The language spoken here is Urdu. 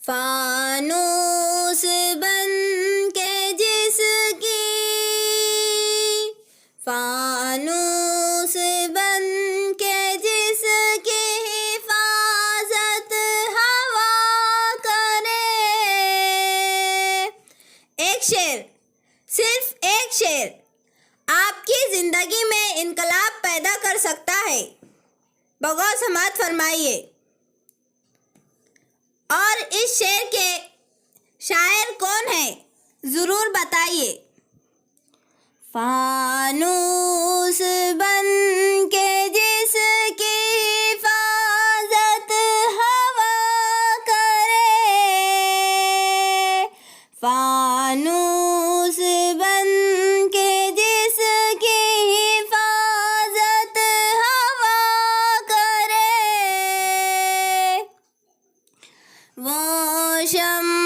فانوس بن کے جس کی فانوس بن کے جس کی حفاظت ہوا کرے. ایک شعر، صرف ایک شعر آپ کی زندگی میں انقلاب پیدا کر سکتا ہے. بغور سماعت فرمائیے اور اس شعر کے شاعر کون ہیں ضرور بتائیے. فانوس بن کے جس کی حفاظت ہوا کرے. فانوس بن کے جس کی حفاظت ہوا کرے. وہ شمع